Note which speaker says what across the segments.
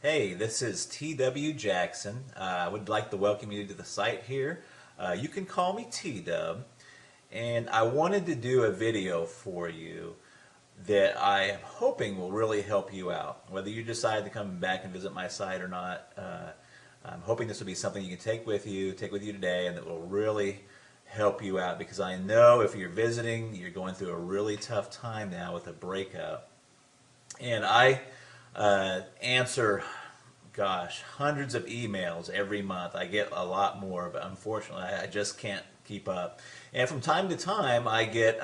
Speaker 1: Hey, this is T.W. Jackson. I would like to welcome you to the site here. You can call me T-Dub, and I wanted to do a video for you that I am hoping will really help you out. Whether you decide to come back and visit my site or not, I'm hoping this will be something you can take with you today, and that will really help you out, because I know if you're visiting, you're going through a really tough time now with a breakup. And I answer, gosh, hundreds of emails every month. I get a lot more, but unfortunately I just can't keep up. And from time to time I get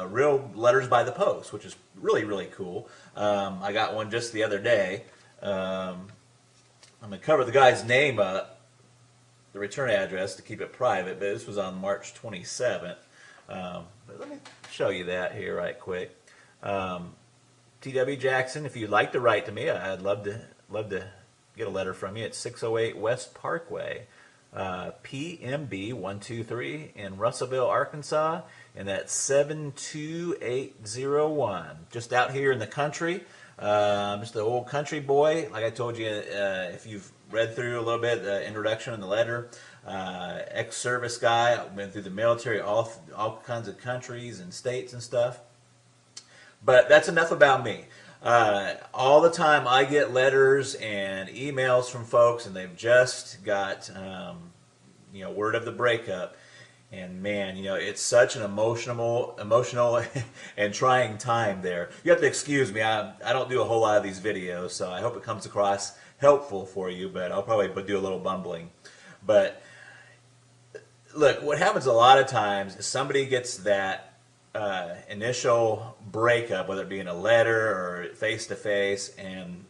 Speaker 1: real letters by the post, which is really cool. I got one just the other day. I'm going to cover the guy's name up, the return address, to keep it private, but this was on March 27th. But let me show you that here right quick. T.W. Jackson, if you'd like to write to me, I'd love to get a letter from you. It's 608 West Parkway, PMB 123 in Russellville, Arkansas, and that's 72801. Just out here in the country. Just an old country boy. Like I told you, if you've read through a little bit the introduction and the letter, ex-service guy. I've been through the military, all kinds of countries and states and stuff. But that's enough about me. All the time I get letters and emails from folks, and they've just got word of the breakup. And man, it's such an emotional and trying time there. You have to excuse me. I don't do a whole lot of these videos, so I hope it comes across helpful for you, but I'll probably do a little bumbling. But look, what happens a lot of times is somebody gets that initial breakup, whether it be in a letter or face-to-face, and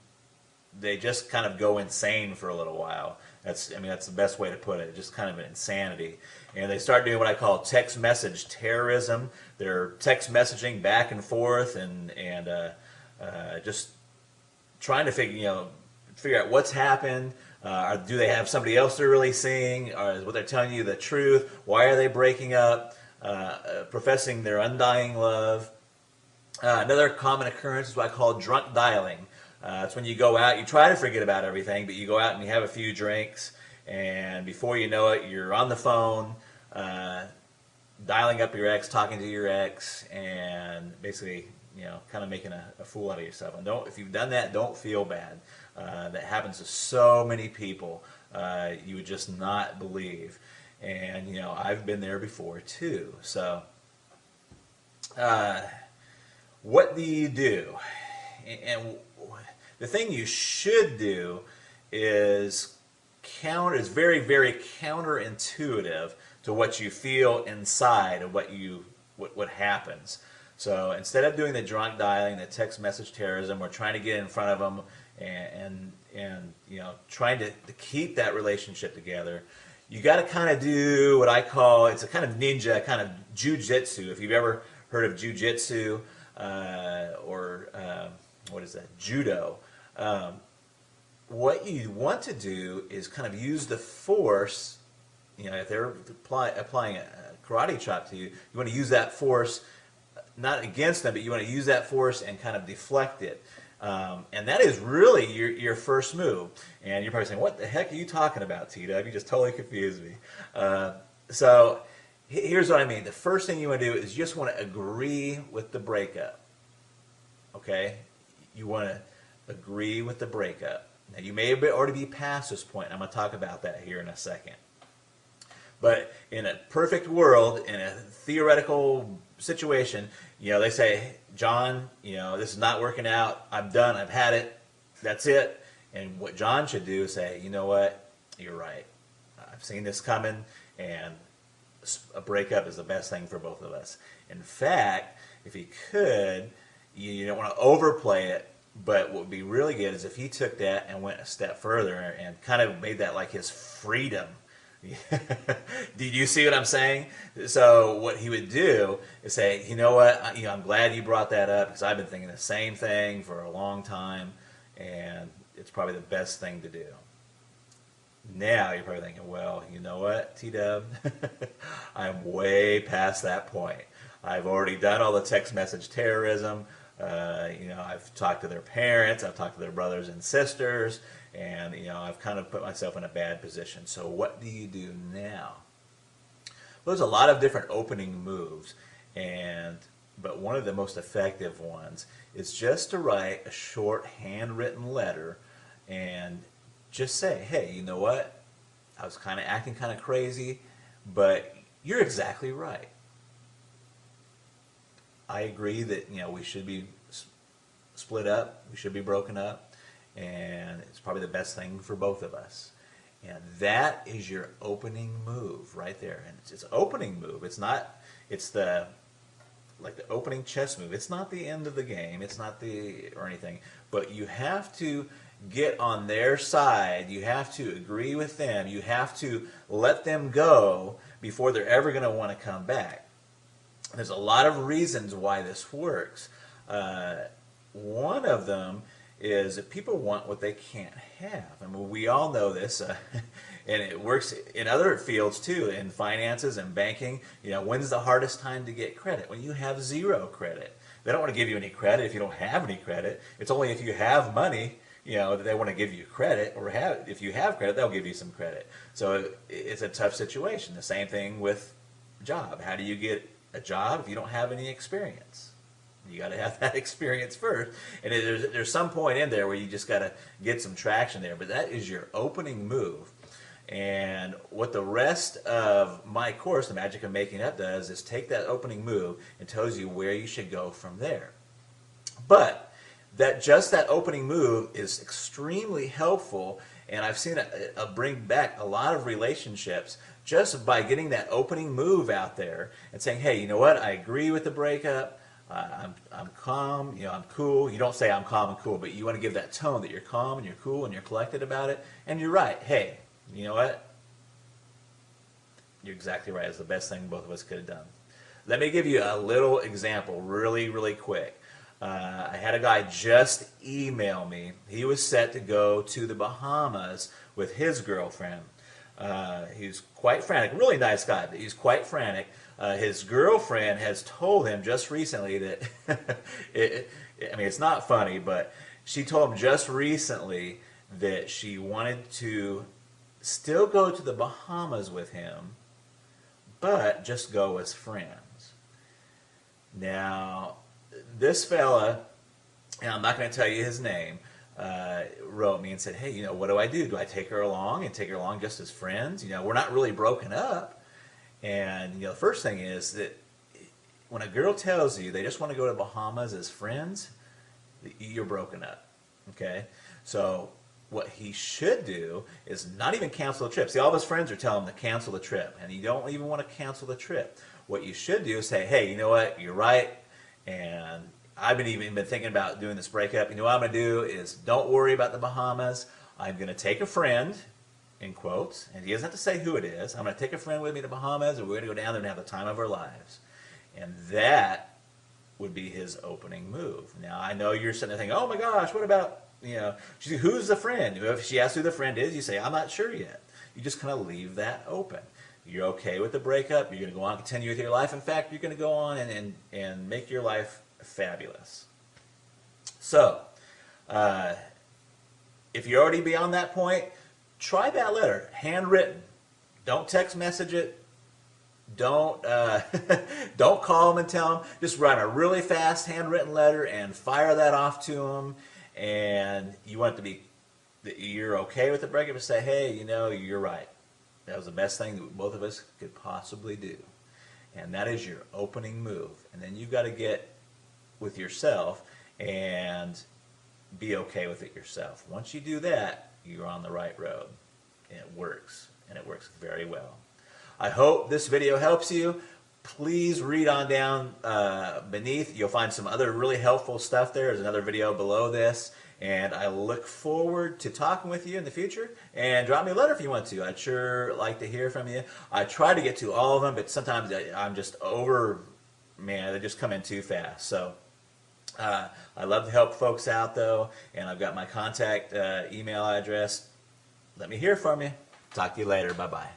Speaker 1: they just kind of go insane for a little while. That's the best way to put it. Just kind of an insanity. And they start doing what I call text message terrorism. They're text messaging back and forth and just trying to figure out what's happened. Do they have somebody else they're really seeing? Or is what they're telling you the truth? Why are they breaking up? Professing their undying love. Another common occurrence is what I call drunk dialing. It's when you go out, you try to forget about everything, but you go out and you have a few drinks, and before you know it, you're on the phone, dialing up your ex, talking to your ex, and basically, kind of making a fool out of yourself. And if you've done that, don't feel bad. That happens to so many people. You would just not believe. And, I've been there before too. So, what do you do? And the thing you should do is very counterintuitive to what you feel inside of what happens. So instead of doing the drunk dialing, the text message terrorism, we're trying to get in front of them and trying to keep that relationship together. You got to kind of do what I call, it's a kind of ninja, kind of jujitsu. If you've ever heard of jujitsu or what is that, judo, what you want to do is kind of use the force. If they're applying a karate chop to you, you want to use that force, not against them, but you want to use that force and kind of deflect it. And that is really your first move. And you're probably saying, what the heck are you talking about, T-Dub? You just totally confused me. So here's what I mean. The first thing you want to do is you just want to agree with the breakup. Okay? You want to agree with the breakup. Now, you may already be past this point. I'm going to talk about that here in a second. But in a perfect world, in a theoretical situation, they say, John, this is not working out. I'm done. I've had it. That's it. And what John should do is say, you know what? You're right. I've seen this coming, and a breakup is the best thing for both of us. In fact, if he could, you don't want to overplay it, but what would be really good is if he took that and went a step further and kind of made that like his freedom. Do you see what I'm saying? So what he would do is say, you know what, I'm glad you brought that up, because I've been thinking the same thing for a long time, and it's probably the best thing to do. Now you're probably thinking, well, you know what, T-Dub? I'm way past that point. I've already done all the text message terrorism. I've talked to their parents, I've talked to their brothers and sisters, and I've kind of put myself in a bad position. So what do you do now? Well, there's a lot of different opening moves, but one of the most effective ones is just to write a short handwritten letter and just say, hey, you know what? I was kind of acting kind of crazy, but you're exactly right. I agree that we should be split up, we should be broken up, and it's probably the best thing for both of us. And that is your opening move right there. And it's an opening move. It's not. It's the opening chess move. It's not the end of the game. It's not or anything. But you have to get on their side. You have to agree with them. You have to let them go before they're ever going to want to come back. There's a lot of reasons why this works. One of them is that people want what they can't have. I mean, we all know this, and it works in other fields too, in finances and banking. When's the hardest time to get credit? When you have zero credit. They don't want to give you any credit if you don't have any credit. It's only if you have money, that they want to give you credit, or if you have credit, they'll give you some credit. So it's a tough situation. The same thing with a job. How do you get a job if you don't have any experience? You got to have that experience first, and there's some point in there where you just got to get some traction there. But that is your opening move, and what the rest of my course, The Magic of Making Up, does is take that opening move and tells you where you should go from there. But that opening move is extremely helpful, and I've seen it bring back a lot of relationships just by getting that opening move out there and saying, hey, you know what? I agree with the breakup. I'm calm, I'm cool. You don't say I'm calm and cool, but you want to give that tone that you're calm and you're cool and you're collected about it. And you're right. Hey, you know what? You're exactly right. It's the best thing both of us could have done. Let me give you a little example really, really quick. I had a guy just email me. He was set to go to the Bahamas with his girlfriend. He's quite frantic. Really nice guy, but he's quite frantic. His girlfriend has told him just recently that, it's not funny, but she told him just recently that she wanted to still go to the Bahamas with him, but just go as friends. Now, this fella, and I'm not going to tell you his name, wrote me and said, hey, what do I do? Do I take her along and take her along just as friends? We're not really broken up. And the first thing is that when a girl tells you they just want to go to Bahamas as friends, you're broken up. Okay? So what he should do is not even cancel the trip. See, all of his friends are telling him to cancel the trip, and you don't even want to cancel the trip. What you should do is say, hey, you know what? You're right, and I've even been thinking about doing this breakup. What I'm going to do is don't worry about the Bahamas. I'm going to take a friend, in quotes, and he doesn't have to say who it is. I'm going to take a friend with me to Bahamas, and we're going to go down there and have the time of our lives. And that would be his opening move. Now, I know you're sitting there thinking, oh my gosh, what about, who's the friend? If she asks who the friend is, you say, I'm not sure yet. You just kind of leave that open. You're okay with the breakup. You're going to go on and continue with your life. In fact, you're going to go on and make your life fabulous. So, if you're already beyond that point, try that letter, handwritten. Don't text message it. Don't don't call them and tell them. Just write a really fast handwritten letter and fire that off to them. And you want it to be that you're okay with the breakup and say, hey, you're right. That was the best thing that both of us could possibly do. And that is your opening move. And then you've got to get with yourself and be okay with it yourself. Once you do that, you're on the right road. And it works. And it works very well. I hope this video helps you. Please read on down beneath. You'll find some other really helpful stuff there. There's another video below this. And I look forward to talking with you in the future. And drop me a letter if you want to. I'd sure like to hear from you. I try to get to all of them, but sometimes I'm just they just come in too fast. So I love to help folks out, though. And I've got my contact email address. Let me hear from you. Talk to you later. Bye-bye.